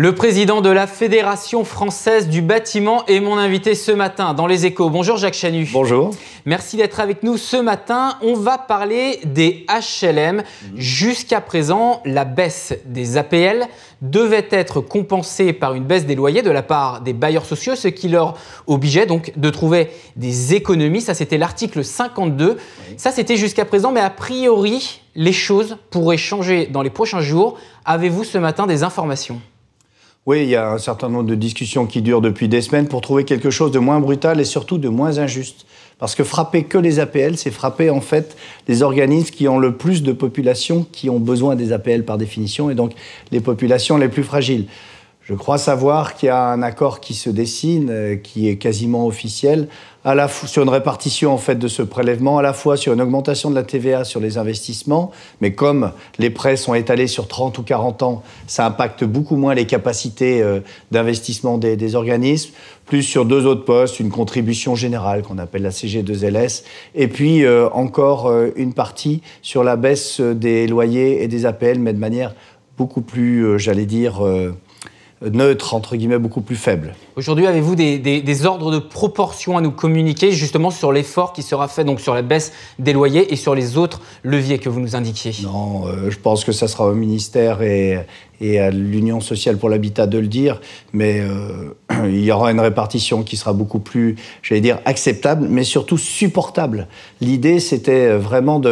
Le président de la Fédération française du bâtiment est mon invité ce matin dans Les Échos. Bonjour Jacques Chanu. Bonjour. Merci d'être avec nous ce matin. On va parler des HLM. Jusqu'à présent, la baisse des APL devait être compensée par une baisse des loyers de la part des bailleurs sociaux, ce qui leur obligeait donc de trouver des économies. Ça, c'était l'article 52. Ça, c'était jusqu'à présent, mais a priori, les choses pourraient changer dans les prochains jours. Avez-vous ce matin des informations ? Oui, il y a un certain nombre de discussions qui durent depuis des semaines pour trouver quelque chose de moins brutal et surtout de moins injuste. Parce que frapper que les APL, c'est frapper en fait les organismes qui ont le plus de populations qui ont besoin des APL par définition et donc les populations les plus fragiles. Je crois savoir qu'il y a un accord qui se dessine, qui est quasiment officiel, à la fois sur une répartition en fait de ce prélèvement, à la fois sur une augmentation de la TVA sur les investissements, mais comme les prêts sont étalés sur 30 ou 40 ans, ça impacte beaucoup moins les capacités d'investissement des organismes, plus sur deux autres postes, une contribution générale qu'on appelle la CG2LS, et puis encore une partie sur la baisse des loyers et des APL, mais de manière beaucoup plus, j'allais dire, neutre, entre guillemets, beaucoup plus faible. Aujourd'hui, avez-vous des ordres de proportion à nous communiquer justement sur l'effort qui sera fait donc sur la baisse des loyers et sur les autres leviers que vous nous indiquiez? Non, je pense que ça sera au ministère et à l'Union sociale pour l'habitat de le dire, mais il y aura une répartition qui sera beaucoup plus, j'allais dire, acceptable, mais surtout supportable. L'idée, c'était vraiment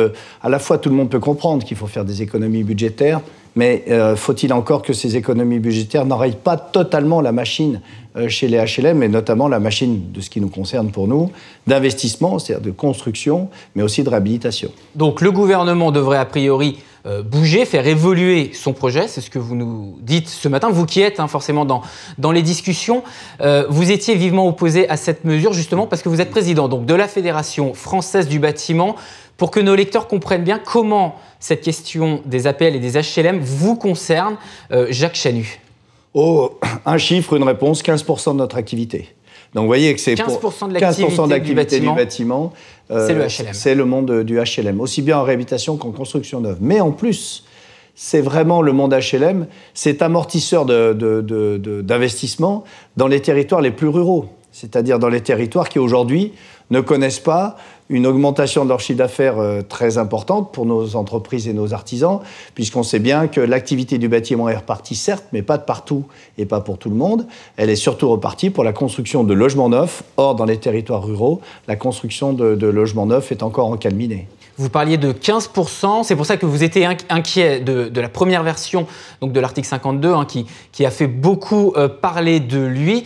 à la fois, tout le monde peut comprendre qu'il faut faire des économies budgétaires, mais faut-il encore que ces économies budgétaires n'enrayent pas totalement la machine chez les HLM, et notamment la machine de ce qui nous concerne pour nous, d'investissement, c'est-à-dire de construction, mais aussi de réhabilitation. Donc le gouvernement devrait a priori bouger, faire évoluer son projet, c'est ce que vous nous dites ce matin, vous qui êtes forcément dans les discussions. Vous étiez vivement opposé à cette mesure justement parce que vous êtes président donc, de la Fédération française du bâtiment. Pour que nos lecteurs comprennent bien comment cette question des APL et des HLM vous concerne, Jacques Chanu. Oh, un chiffre, une réponse, 15% de notre activité. Donc vous voyez que c'est 15% de l'activité du bâtiment, c'est le HLM. C'est le monde du HLM, aussi bien en réhabilitation qu'en construction neuve. Mais en plus, c'est vraiment le monde HLM, c'est amortisseur d'investissement dans les territoires les plus ruraux, c'est-à-dire dans les territoires qui aujourd'hui ne connaissent pas une augmentation de leur chiffre d'affaires très importante pour nos entreprises et nos artisans, puisqu'on sait bien que l'activité du bâtiment est repartie, certes, mais pas de partout et pas pour tout le monde. Elle est surtout repartie pour la construction de logements neufs. Or, dans les territoires ruraux, la construction de logements neufs est encore encalminée. Vous parliez de 15%, c'est pour ça que vous étiez inquiet de la première version donc de l'article 52, qui a fait beaucoup parler de lui.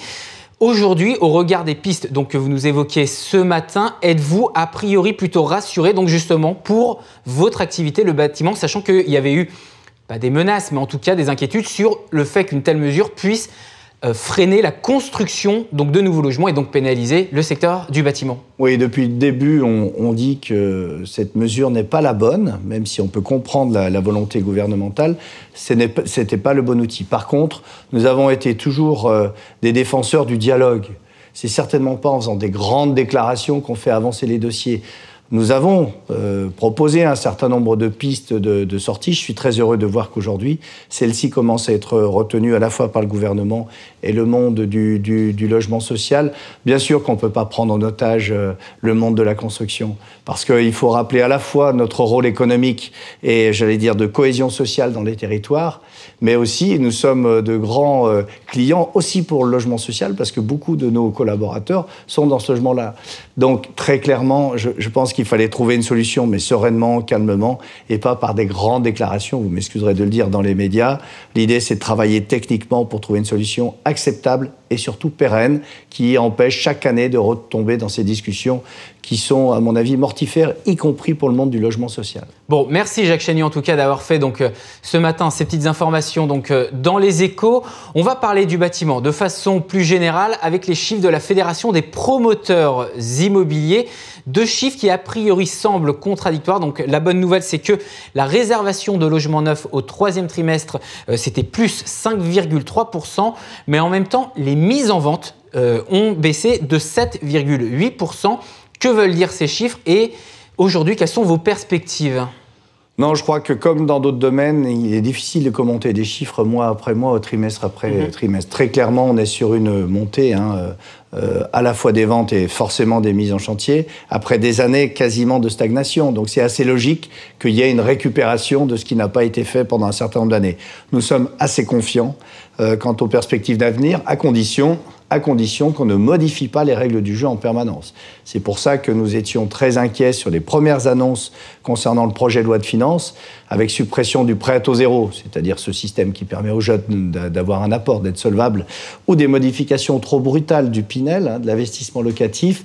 Aujourd'hui, au regard des pistes donc, que vous nous évoquez ce matin, êtes-vous a priori plutôt rassuré donc justement pour votre activité, le bâtiment, sachant qu'il y avait eu, pas des menaces, mais en tout cas des inquiétudes sur le fait qu'une telle mesure puisse freiner la construction donc, de nouveaux logements et donc pénaliser le secteur du bâtiment? Oui, depuis le début, on dit que cette mesure n'est pas la bonne, même si on peut comprendre la volonté gouvernementale, ce n'était pas le bon outil. Par contre, nous avons été toujours des défenseurs du dialogue. C'est certainement pas en faisant des grandes déclarations qu'on fait avancer les dossiers. Nous avons proposé un certain nombre de pistes de sortie. Je suis très heureux de voir qu'aujourd'hui, celles-ci commencent à être retenues à la fois par le gouvernement et le monde du logement social. Bien sûr qu'on ne peut pas prendre en otage le monde de la construction, parce qu'il faut rappeler à la fois notre rôle économique et, j'allais dire, de cohésion sociale dans les territoires, mais aussi nous sommes de grands clients aussi pour le logement social, parce que beaucoup de nos collaborateurs sont dans ce logement-là. Donc, très clairement, je pense qu'il fallait trouver une solution, mais sereinement, calmement, et pas par des grandes déclarations, vous m'excuserez de le dire, dans les médias. L'idée, c'est de travailler techniquement pour trouver une solution acceptable et surtout pérenne, qui empêche chaque année de retomber dans ces discussions qui sont, à mon avis, mortifères, y compris pour le monde du logement social. Bon, merci Jacques Chanu en tout cas d'avoir fait donc, ce matin ces petites informations donc, dans les Échos. On va parler du bâtiment de façon plus générale avec les chiffres de la Fédération des promoteurs immobiliers. Deux chiffres qui a priori semblent contradictoires. Donc la bonne nouvelle, c'est que la réservation de logements neufs au troisième trimestre, c'était plus 5,3%. Mais en même temps, les mises en vente ont baissé de 7,8%. Que veulent dire ces chiffres et aujourd'hui, quelles sont vos perspectives ? Non, je crois que comme dans d'autres domaines, il est difficile de commenter des chiffres mois après mois, trimestre après trimestre. Très clairement, on est sur une montée, à la fois des ventes et forcément des mises en chantier, après des années quasiment de stagnation. Donc c'est assez logique qu'il y ait une récupération de ce qui n'a pas été fait pendant un certain nombre d'années. Nous sommes assez confiants quant aux perspectives d'avenir, à condition qu'on ne modifie pas les règles du jeu en permanence. C'est pour ça que nous étions très inquiets sur les premières annonces concernant le projet de loi de finances, avec suppression du prêt à taux zéro, c'est-à-dire ce système qui permet aux jeunes d'avoir un apport, d'être solvables, ou des modifications trop brutales du Pinel, de l'investissement locatif.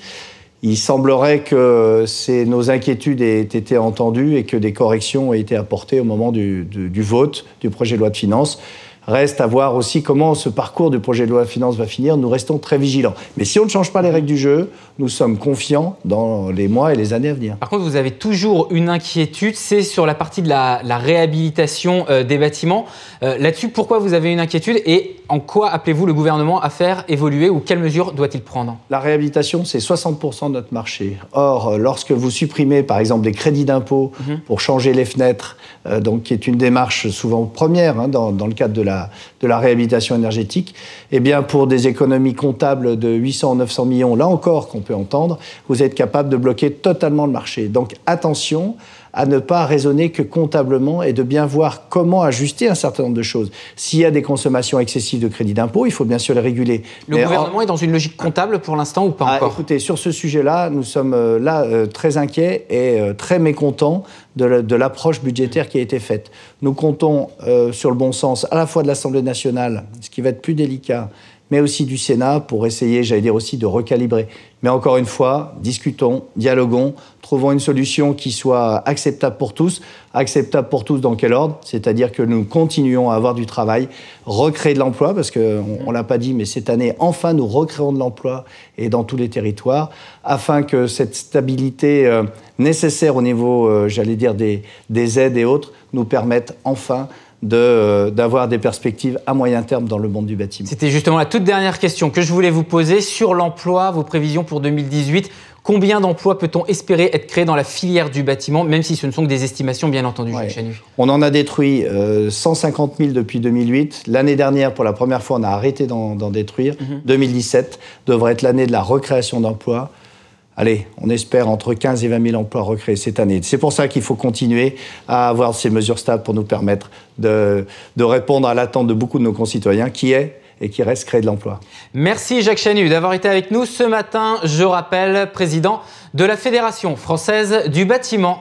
Il semblerait que nos inquiétudes aient été entendues et que des corrections aient été apportées au moment du vote du projet de loi de finances. Reste à voir aussi comment ce parcours du projet de loi de finances va finir. Nous restons très vigilants. Mais si on ne change pas les règles du jeu, nous sommes confiants dans les mois et les années à venir. Par contre, vous avez toujours une inquiétude, c'est sur la partie de la réhabilitation des bâtiments. Là-dessus, pourquoi vous avez une inquiétude et en quoi appelez-vous le gouvernement à faire évoluer ou quelles mesures doit-il prendre? La réhabilitation, c'est 60% de notre marché. Or, lorsque vous supprimez, par exemple, des crédits d'impôt pour changer les fenêtres, donc qui est une démarche souvent première dans le cadre de la réhabilitation énergétique, eh bien, pour des économies comptables de 800 900 millions, là encore qu'on peut entendre, vous êtes capable de bloquer totalement le marché. Donc, attention à ne pas raisonner que comptablement et de bien voir comment ajuster un certain nombre de choses. S'il y a des consommations excessives de crédits d'impôt, il faut bien sûr les réguler. Le gouvernement est dans une logique comptable pour l'instant ou pas encore? Écoutez, sur ce sujet-là, nous sommes très inquiets et très mécontents de l'approche budgétaire qui a été faite. Nous comptons sur le bon sens à la fois de l'Assemblée nationale, ce qui va être plus délicat, mais aussi du Sénat pour essayer, j'allais dire aussi, de recalibrer. Mais encore une fois, discutons, dialoguons, trouvons une solution qui soit acceptable pour tous. Acceptable pour tous dans quel ordre? C'est-à-dire que nous continuons à avoir du travail, recréer de l'emploi, parce qu'on ne l'a pas dit, mais cette année, enfin, nous recréons de l'emploi et dans tous les territoires, afin que cette stabilité nécessaire au niveau, j'allais dire, des aides et autres, nous permette enfin d'avoir des perspectives à moyen terme dans le monde du bâtiment. C'était justement la toute dernière question que je voulais vous poser sur l'emploi, vos prévisions pour 2018. Combien d'emplois peut-on espérer être créés dans la filière du bâtiment, même si ce ne sont que des estimations, bien entendu, Jacques Chanu? On en a détruit 150 000 depuis 2008. L'année dernière, pour la première fois, on a arrêté d'en détruire. 2017 devrait être l'année de la recréation d'emplois. Allez, on espère entre 15 et 20 000 emplois recréés cette année. C'est pour ça qu'il faut continuer à avoir ces mesures stables pour nous permettre de répondre à l'attente de beaucoup de nos concitoyens qui est et qui reste créer de l'emploi. Merci Jacques Chanu d'avoir été avec nous ce matin. Je rappelle, président de la Fédération française du bâtiment.